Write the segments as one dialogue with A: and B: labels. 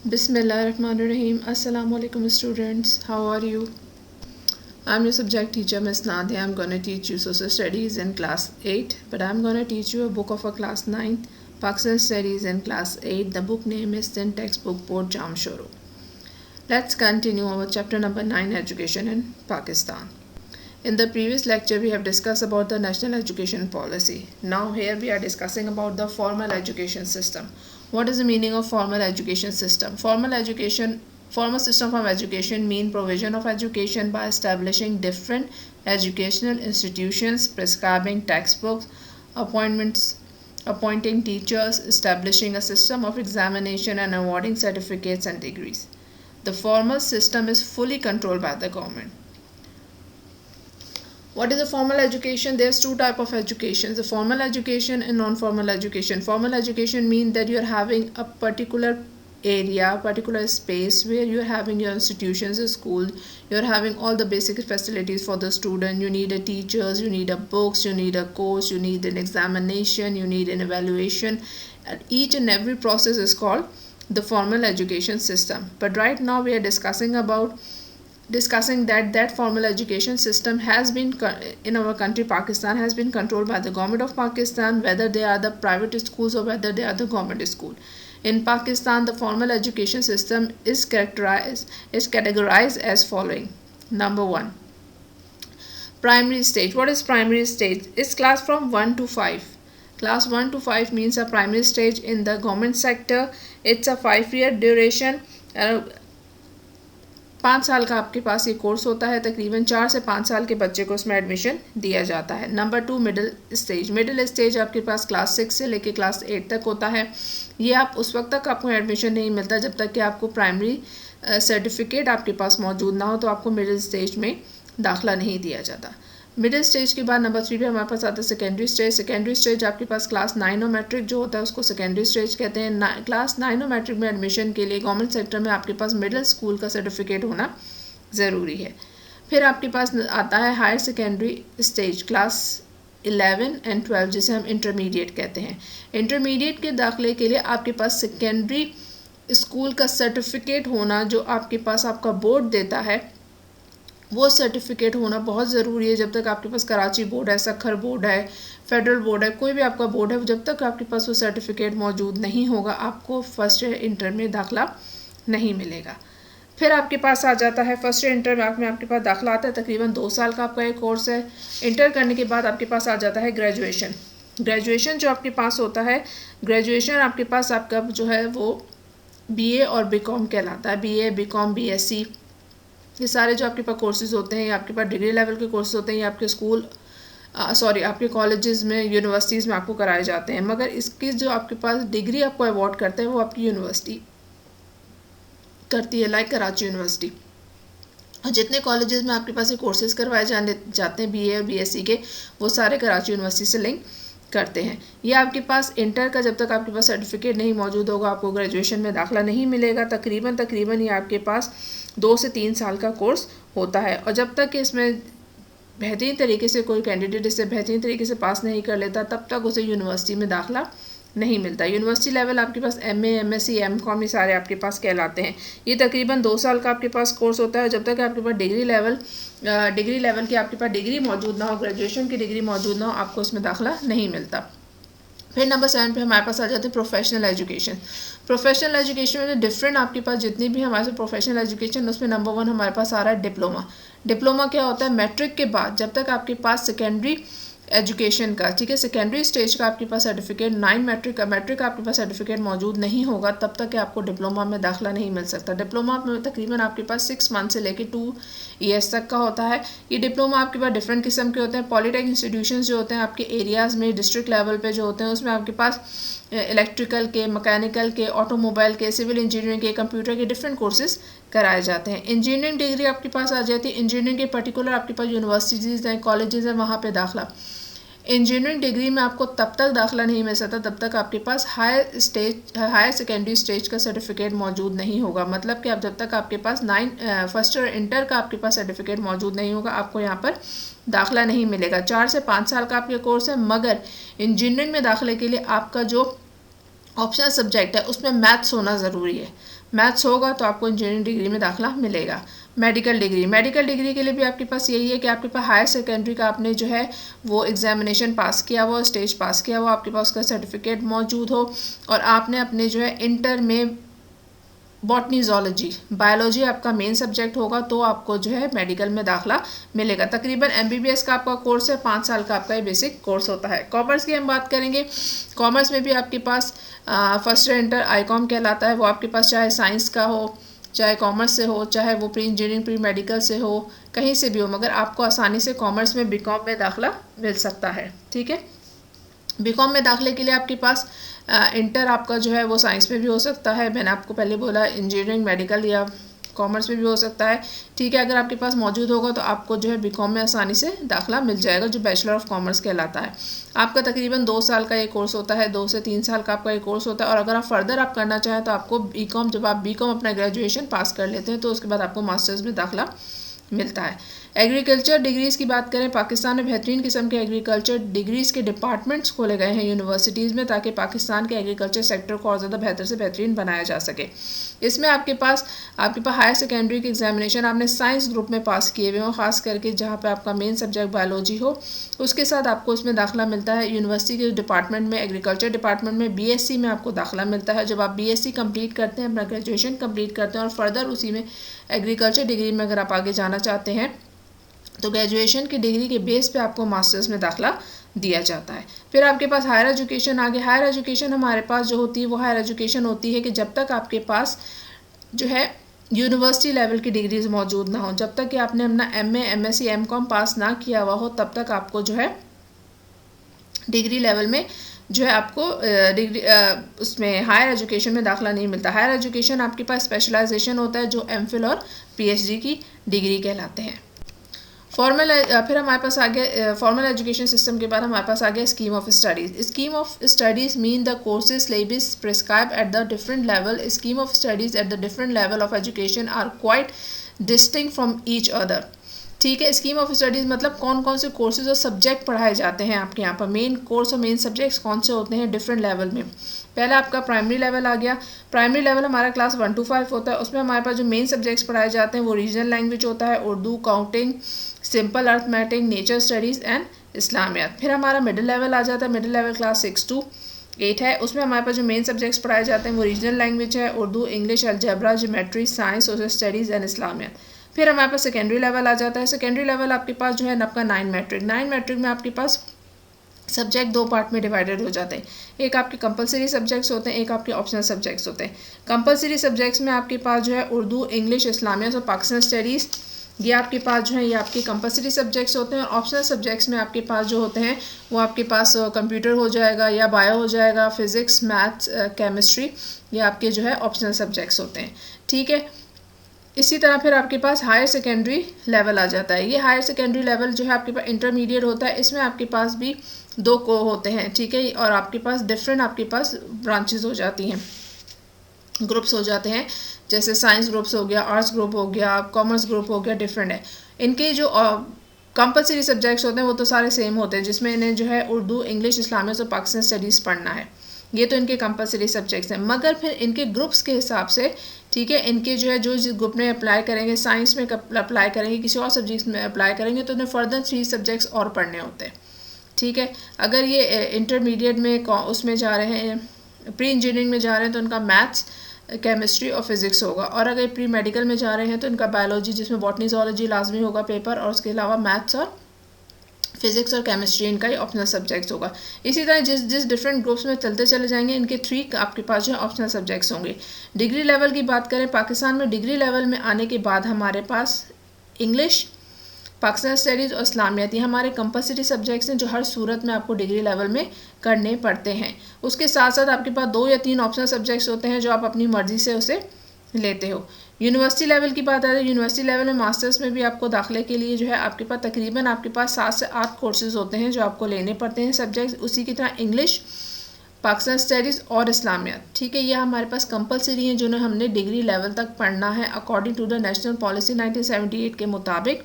A: Bismillahirrahmanirrahim. Assalamu alaikum students. How are you? I'm your subject teacher Miss Nadia. I'm going to teach you social studies in class 8, but I'm going to teach you a book of a class 9, Pakistan studies in class 8. The book name is Then Textbook Board Jamshoro. Let's continue our chapter number 9, Education in Pakistan. In the previous lecture, we have discussed about the national education policy. Now here we are discussing about the formal education system. What is the meaning of formal education system? Formal system of education mean provision of education by establishing different educational institutions, prescribing textbooks, appointing teachers, establishing a system of examination and awarding certificates and degrees. The formal system is fully controlled by the government. What is a formal education? There's two types of education: the formal education and non-formal education. Formal education means that you're having a particular area, particular space where you're having your institutions, a school, you're having all the basic facilities for the student. You need a teachers, you need a books, you need a course, you need an examination, you need an evaluation. And each and every process is called the formal education system. But right now we are discussing that formal education system has been in our country Pakistan has been controlled by the government of Pakistan, whether they are the private schools or whether they are the government school. In Pakistan, the formal education system is categorized as following. Number 1, primary stage. What is primary stage? It's class from 1 to 5. Class 1 to 5 means a primary stage in the government sector. It's a 5-year duration. 5 साल का आपके पास ये course होता है. तकरीबन 4 से 5 साल के बच्चे को इसमें एडमिशन दिया जाता है. Number 2, middle stage. Middle stage आपके पास क्लास 6 से लेके क्लास 8 तक होता है. ये आप उस वक्त तक आपको एडमिशन नहीं मिलता जब तक कि आपको प्राइमरी सर्टिफिकेट आपके पास मौजूद ना हो, तो आपको मिडिल स्टेज में दाखिला नहीं दिया जाता. मिडिल स्टेज के बाद नंबर 3 पे हमारे पास आता है सेकेंडरी स्टेज. सेकेंडरी स्टेज आपके पास क्लास 9 और मैट्रिक जो होता है उसको सेकेंडरी स्टेज कहते हैं. क्लास 9 और मैट्रिक में एडमिशन के लिए गवर्नमेंट सेक्टर में आपके पास मिडिल स्कूल का सर्टिफिकेट होना ज़रूरी है. फिर आपके पास आता है higher secondary stage, class 11 and 12 जिसे हम इंटरमीडिएट कहते हैं. इंटरमीडिएट के दाखिले के लिए आपके पास सेकेंडरी स्कूल का सर्टिफिकेट होना, जो आपके पास आपका बोर्ड देता है, वो सर्टिफिकेट होना बहुत ज़रूरी है. जब तक आपके पास कराची बोर्ड है, सखर बोर्ड है, फेडरल बोर्ड है, कोई भी आपका बोर्ड है, जब तक आपके पास वो सर्टिफिकेट मौजूद नहीं होगा आपको फर्स्ट ईयर इंटर में दाखिला नहीं मिलेगा. फिर आपके पास आ जाता है फर्स्ट ईयर इंटर में आपके पास दाखिला आता है. तकरीबन 2 साल का आपका एक कोर्स है. इंटर करने के बाद आपके पास आ जाता है ग्रेजुएशन. ग्रेजुएशन जो आपके पास होता है, ग्रेजुएशन आपके पास आपका जो है वो BA और BCom कहलाता है. BA, BCom, BSc, ये सारे जो आपके पास कोर्सेज होते हैं, ये आपके पास डिग्री लेवल के कोर्सेज होते हैं. ये आपके आपके कॉलेजेस में, यूनिवर्सिटीज़ में आपको कराए जाते हैं. मगर इसकी जो आपके पास डिग्री आपको अवॉर्ड करते हैं वो आपकी यूनिवर्सिटी करती है, लाइक कराची यूनिवर्सिटी. और जितने कॉलेजेस में आपके पास ये कोर्सेज करवाए जाते हैं BA और BSc के, वो सारे कराची यूनिवर्सिटी से लिंक करते हैं. ये आपके पास इंटर का जब तक आपके पास सर्टिफिकेट नहीं मौजूद होगा आपको ग्रेजुएशन में दाखिला नहीं मिलेगा. तकरीबन ये आपके पास 2 से 3 साल का कोर्स होता है. और जब तक कि इसमें बेहतरीन तरीके से कोई कैंडिडेट इसे बेहतरीन तरीके से पास नहीं कर लेता, तब तक उसे यूनिवर्सिटी में दाखिला नहीं मिलता. यूनिवर्सिटी लेवल आपके पास MA, MSc, MCom ये सारे आपके पास कहलाते हैं. ये तकरीबन 2 साल का आपके पास कोर्स होता है. जब तक आपके पास डिग्री लेवल की आपके पास डिग्री मौजूद ना हो, ग्रेजुएशन की डिग्री मौजूद ना हो, आपको उसमें दाखिला नहीं मिलता. फिर नंबर 7 पे हमारे पास आ जाते हैं प्रोफेशनल एजुकेशन. प्रोफेशनल एजुकेशन में डिफरेंट आपके पास जितनी भी हमारे पास प्रोफेशनल एजुकेशन, उसमें नंबर 1 हमारे पास आ रहा है डिप्लोमा. डिप्लोमा क्या होता है? मैट्रिक के बाद जब तक आपके पास सेकेंडरी एजुकेशन का, ठीक है, सेकेंडरी स्टेज का आपके पास सर्टिफिकेट, 9 मैट्रिक का आपके पास सर्टिफिकेट मौजूद नहीं होगा, तब तक आपको डिप्लोमा में दाखिला नहीं मिल सकता. डिप्लोमा में तकरीबन आपके पास 6 मंथ से लेके 2 ईयर्स तक का होता है. ये डिप्लोमा आपके पास डिफरेंट किस्म के होते हैं. पॉलीटेक्निक इंस्टीट्यूशंस जो होते हैं आपके एरियाज़ में, डिस्ट्रिक्ट लेवल पे जो होते हैं, उसमें आपके पास इलेक्ट्रिकल के, मैकेनिकल के, ऑटोमोबाइल के, सिविल इंजीनियरिंग के, कंप्यूटर के डिफरेंट कोर्सेज कराए जाते हैं. इंजीनियरिंग डिग्री आपके पास आ जाती है. इंजीनियरिंग के पर्टिकुलर आपके पास यूनिवर्सिटीज़ हैं, कॉलेजेस हैं, वहाँ पे दाखिला. इंजीनियरिंग डिग्री में आपको तब तक दाखिला नहीं मिल सकता तब तक आपके पास हायर सेकेंडरी स्टेज का सर्टिफिकेट मौजूद नहीं होगा. मतलब कि आप जब तक आपके पास फर्स्ट ईयर इंटर का आपके पास सर्टिफिकेट मौजूद नहीं होगा, आपको यहाँ पर दाखिला नहीं मिलेगा. 4 से 5 साल का आपका कोर्स है, मगर इंजीनियरिंग में दाखिले के लिए आपका जो ऑप्शनल सब्जेक्ट है उसमें मैथ्स होना ज़रूरी है। मैथ्स होगा तो आपको इंजीनियरिंग डिग्री में दाखिला मिलेगा। मेडिकल डिग्री के लिए भी आपके पास यही है कि आपके पास हायर सेकेंडरी का आपने जो है वो एग्जामिनेशन पास किया हुआ, स्टेज पास किया हुआ, आपके पास उसका सर्टिफिकेट मौजूद हो और आपने अपने जो है इंटर में बॉटनी ज़ूलॉजी बायोलॉजी आपका मेन सब्जेक्ट होगा तो आपको जो है मेडिकल में दाखिला मिलेगा। तकरीबन MBBS का आपका कोर्स है, 5 साल का आपका ये बेसिक कोर्स होता है। कॉमर्स की हम बात करेंगे, कॉमर्स में भी आपके पास फर्स्ट ईयर इंटर ICOM कहलाता है। वो आपके पास चाहे साइंस का हो, चाहे कॉमर्स से हो, चाहे वो प्री इंजीनियरिंग प्री मेडिकल से हो, कहीं से भी हो, मगर आपको आसानी से कॉमर्स में BCom में दाखिला मिल सकता है। ठीक है, BCom में दाखिले के लिए आपके पास इंटर आपका जो है वो साइंस में भी हो सकता है, मैंने आपको पहले बोला इंजीनियरिंग मेडिकल या कॉमर्स में भी हो सकता है। ठीक है, अगर आपके पास मौजूद होगा तो आपको जो है BCom में आसानी से दाखिला मिल जाएगा, जो बैचलर ऑफ कॉमर्स कहलाता है। आपका तकरीबन 2 साल का ये कोर्स होता है, 2 से 3 साल का आपका ये कोर्स होता है। और अगर आप फर्दर आप करना चाहें तो आपको BCom, जब आप BCom अपना ग्रेजुएशन पास कर लेते हैं तो उसके बाद आपको मास्टर्स में दाखिला मिलता है। एग्रीकल्चर डिग्रीज़ की बात करें, पाकिस्तान में बेहतरीन किस्म के एग्रीकल्चर डिग्रीज़ के डिपार्टमेंट्स खोले गए हैं यूनिवर्सिटीज़ में, ताकि पाकिस्तान के एग्रीकल्चर सेक्टर को और ज़्यादा बेहतर से बेहतरीन बनाया जा सके। इसमें आपके पास हायर सेकेंडरी के एग्जामिनेशन आपने साइंस ग्रुप में पास किए हुए हों, खास करके जहाँ पे आपका मेन सब्जेक्ट बायोलॉजी हो, उसके साथ आपको इसमें दाखिला मिलता है। यूनिवर्सिटी के डिपार्टमेंट में, एग्रीकल्चर डिपार्टमेंट में BSc में आपको दाखिला मिलता है। जब आप BSc कंप्लीट करते हैं, अपना ग्रेजुएशन कंप्लीट करते हैं और फर्दर उसी में एग्रीकल्चर डिग्री में अगर आप आगे जाना चाहते हैं तो ग्रेजुएशन की डिग्री के बेस पे आपको मास्टर्स में दाखिला दिया जाता है। फिर आपके पास हायर एजुकेशन आ गया। हायर एजुकेशन हमारे पास जो होती है वो हायर एजुकेशन होती है कि जब तक आपके पास जो है यूनिवर्सिटी लेवल की डिग्रीज मौजूद ना हो, जब तक कि आपने अपना MA MSc MCom पास ना किया हुआ हो, तब तक आपको जो है डिग्री लेवल में जो है आपको डिग्री उसमें हायर एजुकेशन में दाखिला नहीं मिलता। हायर एजुकेशन आपके पास स्पेशलाइजेशन होता है जो MPhil और PhD की डिग्री कहलाते हैं। फिर हमारे पास आ गया फॉर्मल एजुकेशन सिस्टम के बाद हमारे पास आ गया scheme of studies. Scheme of studies mean the courses syllabus prescribe at the different level. Scheme of studies at the different level of education are quite distinct from each other. ठीक है, scheme of studies मतलब कौन कौन से courses और subject पढ़ाए जाते हैं आपके यहाँ पर, मेन कोर्स और मेन सब्जेक्ट्स कौन से होते हैं डिफरेंट लेवल में। पहला आपका प्राइमरी लेवल आ गया। प्राइमरी लेवल हमारा क्लास 1 to 5 होता है। उसमें हमारे पास जो मेन सब्जेक्ट्स पढ़ाए जाते हैं वो रीजनल लैंग्वेज होता है, Urdu, counting, simple arithmetic, nature studies and Islamiyat. फिर हमारा मिडिल लेवल आ जाता है। मिडिल लेवल क्लास 6 to 8 है। उसमें हमारे पास जो मेन सब्जेक्ट्स पढ़ाए जाते हैं वो रीजनल लैंग्वेज है, Urdu, English, algebra, geometry, science, social studies and Islamiyat. फिर हमारे पास सेकेंडरी लेवल आ जाता है। सेकेंडरी लेवल आपके पास जो है आपका 9 मैट्रिक। 9 मैट्रिक में आपके पास सब्जेक्ट 2 पार्ट में डिवाइडेड हो जाते हैं। एक आपके कंपलसरी सब्जेक्ट्स होते हैं, एक आपके ऑप्शनल सब्जेक्ट्स होते हैं। कंपलसरी सब्जेक्ट्स में आपके पास जो है उर्दू, इंग्लिश, इस्लामियात और पाकिस्तान स्टडीज़, ये आपके पास जो है ये आपके कंपलसरी सब्जेक्ट्स होते हैं। और ऑप्शनल सब्जेक्ट्स में आपके पास जो होते हैं वो आपके पास कंप्यूटर हो जाएगा या बायो हो जाएगा, फिज़िक्स, मैथ्स, केमिस्ट्री, ये आपके जो है ऑप्शनल सब्जेक्ट्स होते हैं। ठीक है, इसी तरह फिर आपके पास हायर सेकेंडरी लेवल आ जाता है। ये हायर सेकेंडरी लेवल जो है आपके पास इंटरमीडिएट होता है। इसमें आपके पास भी 2 को होते हैं। ठीक है, और आपके पास डिफरेंट आपके पास ब्रांचेस हो जाती हैं, ग्रुप्स हो जाते हैं, जैसे साइंस ग्रुप्स हो गया, आर्ट्स ग्रुप हो गया, कॉमर्स ग्रुप हो गया, डिफरेंट है। इनके जो कंपलसरी सब्जेक्ट्स होते हैं वो तो सारे सेम होते हैं, जिसमें इन्हें जो है उर्दू, इंग्लिश, इस्लामियात और पाकिस्तान स्टडीज़ पढ़ना है। ये तो इनके कंपलसरी सब्जेक्ट्स हैं। मगर फिर इनके ग्रुप्स के हिसाब से, ठीक है, इनके जो है जो ग्रुप में अप्लाई करेंगे, साइंस में अप्लाई करेंगे, किसी और सब्जेक्ट्स में अप्लाई करेंगे, तो उन्हें फर्दर 3 सब्जेक्ट्स और पढ़ने होते हैं। ठीक है, अगर ये इंटरमीडिएट में उसमें जा रहे हैं, प्री इंजीनियरिंग में जा रहे हैं, तो उनका मैथ्स, केमिस्ट्री और फिज़िक्स होगा। और अगर प्री मेडिकल में जा रहे हैं तो इनका बायोलॉजी, जिसमें बॉटनी ज़ूलॉजी लाजमी होगा पेपर, और उसके अलावा मैथ्स और फिज़िक्स और केमिस्ट्री इनका ही ऑप्शनल सब्जेक्ट्स होगा। इसी तरह जिस डिफरेंट ग्रुप्स में चलते चले जाएंगे, इनके 3 आपके पास जो ऑप्शनल सब्जेक्ट्स होंगे। डिग्री लेवल की बात करें, पाकिस्तान में डिग्री लेवल में आने के बाद हमारे पास इंग्लिश, पाकिस्तान स्टडीज़ और इस्लामियात, ये हमारे कंपलसरी सब्जेक्ट्स हैं जो हर सूरत में आपको डिग्री लेवल में करने पड़ते हैं। उसके साथ साथ आपके पास 2 या 3 ऑप्शनल सब्जेक्ट्स होते हैं जो आप अपनी मर्ज़ी से उसे लेते हो। यूनिवर्सिटी लेवल की बात आती है, यूनिवर्सिटी लेवल में मास्टर्स में भी आपको दाखिले के लिए जो है आपके पास तकरीबन आपके पास 7 से 8 कोर्सेज होते हैं जो आपको लेने पड़ते हैं सब्जेक्ट्स। उसी की तरह इंग्लिश, पाकिस्तान स्टडीज़ और इस्लामियात, ठीक है, ये हमारे पास कंपलसरी हैं जिन्हें हमने डिग्री लेवल तक पढ़ना है according to the national policy 1978 के मुताबिक।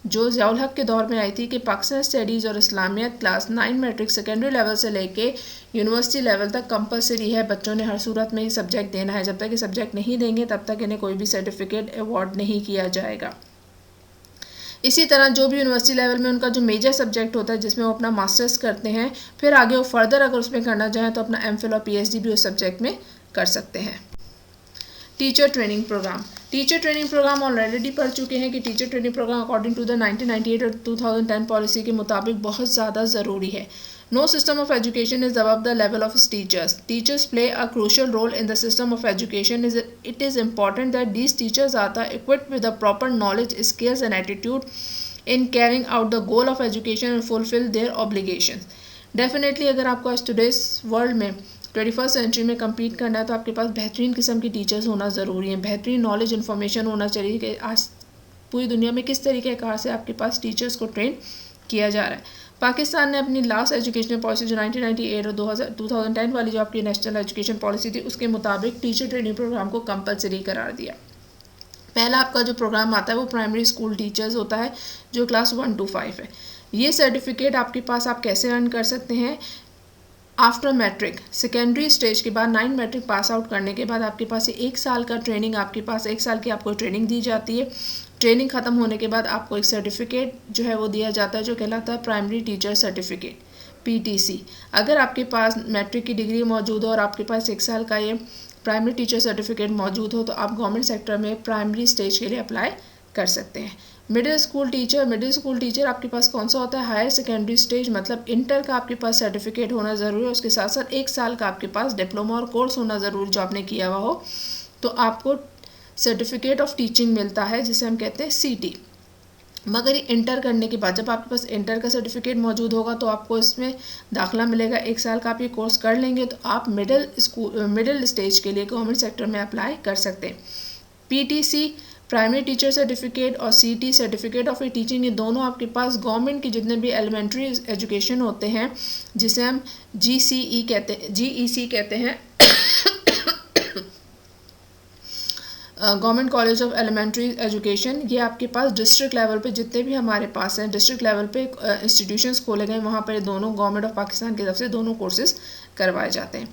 A: जो ज़ियाउल हक के दौर में आई थी कि पाकिस्तान स्टडीज़ और इस्लामियत क्लास 9 मैट्रिक सेकेंडरी लेवल से लेके यूनिवर्सिटी लेवल तक कंपलसरी है। बच्चों ने हर सूरत में ये सब्जेक्ट देना है। जब तक ये सब्जेक्ट नहीं देंगे तब तक इन्हें कोई भी सर्टिफिकेट अवार्ड नहीं किया जाएगा। इसी तरह जो भी यूनिवर्सिटी लेवल में उनका जो मेजर सब्जेक्ट होता है जिसमें वो अपना मास्टर्स करते हैं, फिर आगे वो फर्दर अगर उसमें करना चाहें तो अपना एमफिल और पीएचडी भी उस सब्जेक्ट में कर सकते हैं। Teacher training program. Teacher training program already पढ़ चुके हैं कि teacher training program according to the 1998 और 2010 पॉलिसी के मुताबिक बहुत ज़्यादा ज़रूरी है। No system of education is above the level of its teachers. Teachers play a crucial role in the system of education. It is important that these teachers are equipped with the proper knowledge, skills and attitude in carrying out the goal of education and fulfill their obligations. Definitely अगर आपको आज today's world में 21st century में compete करना है तो आपके पास बेहतरीन किस्म की टीचर्स होना ज़रूरी है। बेहतरीन नॉलेज इन्फॉर्मेशन होना चाहिए कि आज पूरी दुनिया में किस तरीके कार से आपके पास टीचर्स को ट्रेन किया जा रहा है। पाकिस्तान ने अपनी लास्ट एजुकेशनल पॉलिसी जो 1998 और 2010 वाली जो आपकी नेशनल एजुकेशन पॉलिसी थी उसके मुताबिक टीचर ट्रेनिंग प्रोग्राम को कंपलसरी करार दिया। पहला आपका जो प्रोग्राम आता है वो प्राइमरी स्कूल टीचर्स होता है जो क्लास 1 to 5 है। ये सर्टिफिकेट आपके पास आप कैसे अर्न कर सकते हैं? आफ्टर मैट्रिक सेकेंडरी स्टेज के बाद 9 मैट्रिक पास आउट करने के बाद आपके पास 1 साल का ट्रेनिंग, आपके पास 1 साल की आपको ट्रेनिंग दी जाती है। ट्रेनिंग ख़त्म होने के बाद आपको एक सर्टिफिकेट जो है वो दिया जाता है जो कहलाता है प्राइमरी टीचर सर्टिफिकेट पीटीसी। अगर आपके पास मैट्रिक की डिग्री मौजूद हो और आपके पास 1 साल का ये प्राइमरी टीचर सर्टिफिकेट मौजूद हो तो आप गवर्नमेंट सेक्टर में प्राइमरी स्टेज के लिए अप्लाई कर सकते हैं। मिडिल स्कूल टीचर आपके पास कौन सा होता है? हायर सेकेंडरी स्टेज, मतलब इंटर का आपके पास सर्टिफिकेट होना ज़रूरी है। उसके साथ साथ 1 साल का आपके पास डिप्लोमा और कोर्स होना ज़रूरी जो आपने किया हुआ हो, तो आपको सर्टिफिकेट ऑफ टीचिंग मिलता है जिसे हम कहते हैं सीटी। मगर ये इंटर करने के बाद जब आपके पास इंटर का सर्टिफिकेट मौजूद होगा तो आपको इसमें दाखिला मिलेगा। 1 साल का आप ये कोर्स कर लेंगे तो आप मिडिल स्टेज के लिए गवर्नमेंट सेक्टर में अप्लाई कर सकते हैं। पीटीसी प्राइमरी टीचर सर्टिफिकेट और सीटी सर्टिफिकेट ऑफ टीचिंग, ये दोनों आपके पास गवर्नमेंट के जितने भी एलिमेंट्री एजुकेशन होते हैं जिसे हम जीईसी कहते हैं government college of elementary education, ये आपके पास डिस्ट्रिक्ट लेवल पे जितने भी हमारे पास हैं डिस्ट्रिक्ट लेवल पे इंस्टीट्यूशंस खोले गए, वहाँ पर दोनों गवर्नमेंट ऑफ पाकिस्तान की तरफ से दोनों कोर्सेज करवाए जाते हैं।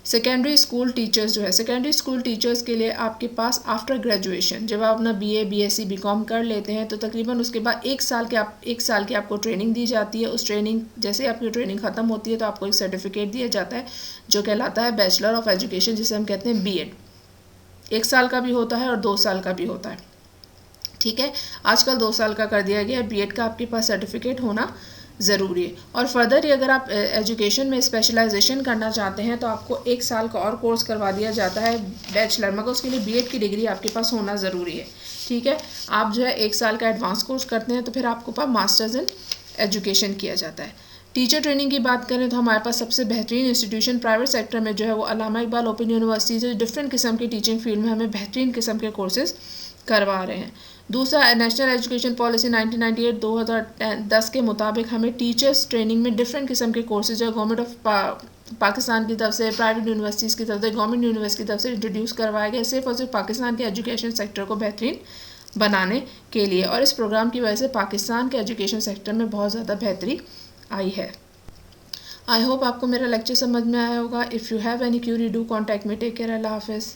A: सेकेंडरी स्कूल टीचर्स जो है, सेकेंडरी स्कूल टीचर्स के लिए आपके पास आफ्टर ग्रेजुएशन जब आप अपना बीए, बीएससी, बीकॉम कर लेते हैं तो तकरीबन उसके बाद 1 साल की आपको ट्रेनिंग दी जाती है। उस ट्रेनिंग जैसे आपकी ट्रेनिंग ख़त्म होती है तो आपको एक सर्टिफिकेट दिया जाता है जो कहलाता है बैचलर ऑफ एजुकेशन जिसे हम कहते हैं बीएड। 1 साल का भी होता है और 2 साल का भी होता है। ठीक है, आजकल 2 साल का कर दिया गया है। बीएड का आपके पास सर्टिफिकेट होना ज़रूरी है। और फर्दर ही अगर आप एजुकेशन में स्पेशलाइजेशन करना चाहते हैं तो आपको 1 साल का और कोर्स करवा दिया जाता है बैचलर, मगर उसके लिए बीएड की डिग्री आपके पास होना ज़रूरी है। ठीक है, आप जो है 1 साल का एडवांस कोर्स करते हैं तो फिर आपको पास मास्टर्स इन एजुकेशन किया जाता है। टीचर ट्रेनिंग की बात करें तो हमारे पास सबसे बेहतरीन इंस्टीट्यूशन प्राइवेट सेक्टर में जो है वो अल्लामा इकबाल ओपन यूनिवर्सिटी से डिफरेंट किस्म की टीचिंग फील्ड में हमें बेहतरीन किस्म के कोर्सेज करवा रहे हैं। दूसरा, नेशनल एजुकेशन पॉलिसी 1998-2010 के मुताबिक हमें टीचर्स ट्रेनिंग में डिफरेंट किस्म के कोर्सेज जो गवर्नमेंट ऑफ पाकिस्तान की तरफ से, प्राइवेट यूनिवर्सिटीज़ की तरफ से, गवर्नमेंट यूनिवर्सिटी की तरफ से इंट्रोड्यूस करवाए गए सिर्फ और सिर्फ पाकिस्तान के एजुकेशन सेक्टर को बेहतरीन बनाने के लिए। और इस प्रोग्राम की वजह से पाकिस्तान के एजुकेशन सेक्टर में बहुत ज़्यादा बेहतरी आई है। आई होप आपको मेरा लेक्चर समझ में आया होगा। If you have any query do contact me. Take care, अल्लाह हाफिज़।